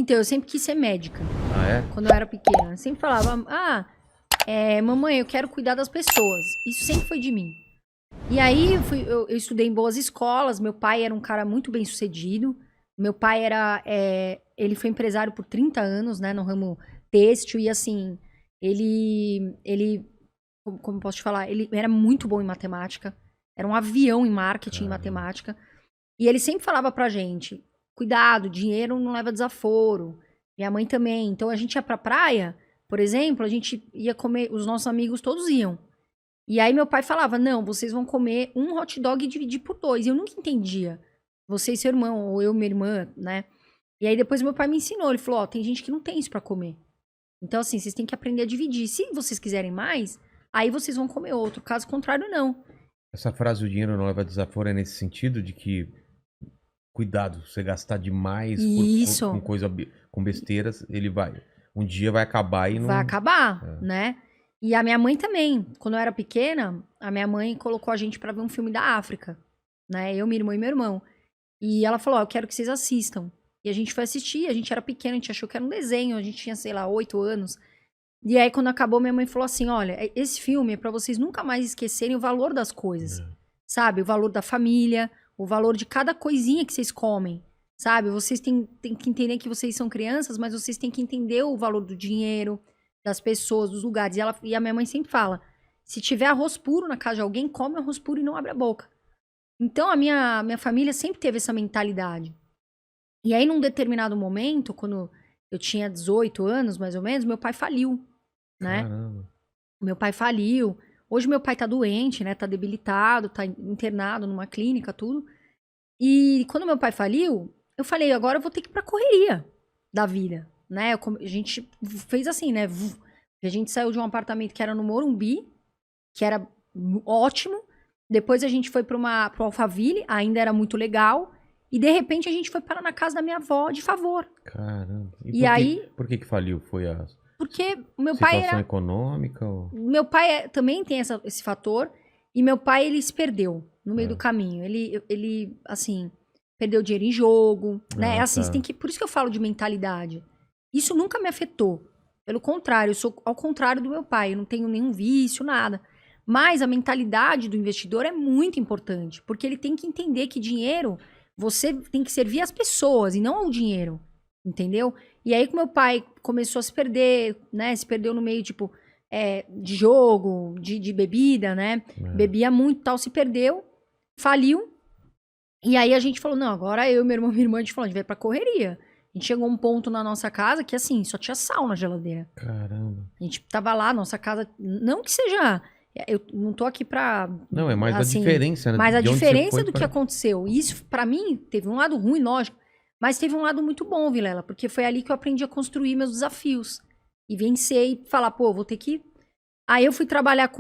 Então, eu sempre quis ser médica. Ah, é? Quando eu era pequena. Eu sempre falava, mamãe, eu quero cuidar das pessoas. Isso sempre foi de mim. E aí, eu estudei em boas escolas. Meu pai era um cara muito bem sucedido. Meu pai ele foi empresário por 30 anos, né, no ramo têxtil. E assim, como posso te falar? Ele era muito bom em matemática. Era um avião em marketing e matemática. E ele sempre falava pra gente, cuidado, dinheiro não leva desaforo. Minha mãe também. Então, a gente ia pra praia, por exemplo, a gente ia comer, os nossos amigos todos iam. E aí meu pai falava, não, vocês vão comer um hot dog e dividir por 2. E eu nunca entendia. Você e seu irmão, ou eu e minha irmã, né? E aí depois meu pai me ensinou, ele falou, tem gente que não tem isso pra comer. Então assim, vocês têm que aprender a dividir. Se vocês quiserem mais, aí vocês vão comer outro. Caso contrário, não. Essa frase, o dinheiro não leva desaforo, é nesse sentido de que, cuidado, você gastar demais Isso. com besteiras, um dia vai acabar e não... Vai acabar, né? E a minha mãe também. Quando eu era pequena, a minha mãe colocou a gente pra ver um filme da África, né? Eu, minha irmã e meu irmão. E ela falou, eu quero que vocês assistam. E a gente foi assistir, a gente era pequena, a gente achou que era um desenho, a gente tinha, sei lá, 8 anos. E aí, quando acabou, minha mãe falou assim, olha, esse filme é pra vocês nunca mais esquecerem o valor das coisas, sabe? O valor da família, o valor de cada coisinha que vocês comem, sabe? Vocês têm que entender que vocês são crianças, mas vocês têm que entender o valor do dinheiro, das pessoas, dos lugares. E a minha mãe sempre fala, se tiver arroz puro na casa de alguém, come arroz puro e não abre a boca. Então, a minha família sempre teve essa mentalidade. E aí, num determinado momento, quando eu tinha 18 anos, mais ou menos, meu pai faliu, né? Caramba. Meu pai faliu. Hoje, meu pai tá doente, né? Tá debilitado, tá internado numa clínica, tudo. E quando meu pai faliu, eu falei, agora eu vou ter que ir pra correria da vida, né? A gente fez assim, né? A gente saiu de um apartamento que era no Morumbi, que era ótimo. Depois a gente foi pro Alphaville, ainda era muito legal. E de repente a gente foi parar na casa da minha avó de favor. Caramba. Por que faliu? Foi a Porque o meu pai situação econômica? Ou... Meu pai também tem esse fator. E meu pai, ele se perdeu no meio do caminho. Ele, assim, perdeu dinheiro em jogo, né? Assim, tá. por isso que eu falo de mentalidade. Isso nunca me afetou. Pelo contrário, eu sou ao contrário do meu pai. Eu não tenho nenhum vício, nada. Mas a mentalidade do investidor é muito importante. Porque ele tem que entender que dinheiro, você tem que servir as pessoas e não ao dinheiro. Entendeu? E aí que meu pai começou a se perder, né? Se perdeu no meio, tipo, de jogo, de bebida, né? Bebia muito e tal, se perdeu, faliu. E aí a gente falou, não, agora eu, meu irmão e minha irmã, a gente falou, a gente vai pra correria. A gente chegou a um ponto na nossa casa que, assim, só tinha sal na geladeira. Caramba. A gente tava lá, nossa casa, não que seja... Eu não tô aqui pra... Não, é mais assim, a diferença, né? Mas a diferença do que aconteceu. E isso, pra mim, teve um lado ruim, lógico. Mas teve um lado muito bom, Vilela. Porque foi ali que eu aprendi a construir meus desafios. E vencer e falar, pô, vou ter que... Aí eu fui trabalhar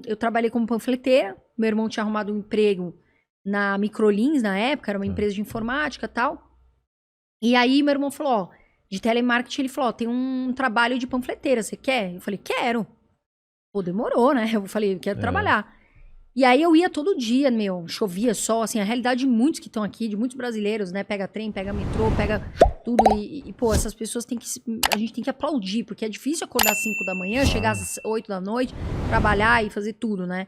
eu trabalhei como panfleteira. Meu irmão tinha arrumado um emprego na Microlins, na época. Era uma empresa de informática e tal. E aí meu irmão falou, ó, de telemarketing, ele falou, ó, tem um trabalho de panfleteira, você quer? Eu falei, quero. Pô, demorou, né? Eu falei, eu quero trabalhar. E aí eu ia todo dia, chovia, sol, assim, a realidade de muitos que estão aqui, de muitos brasileiros, né? Pega trem, pega metrô, pega tudo. Pô, essas pessoas a gente tem que aplaudir, porque é difícil acordar às 5 da manhã, chegar às 8 da noite, trabalhar e fazer tudo, né?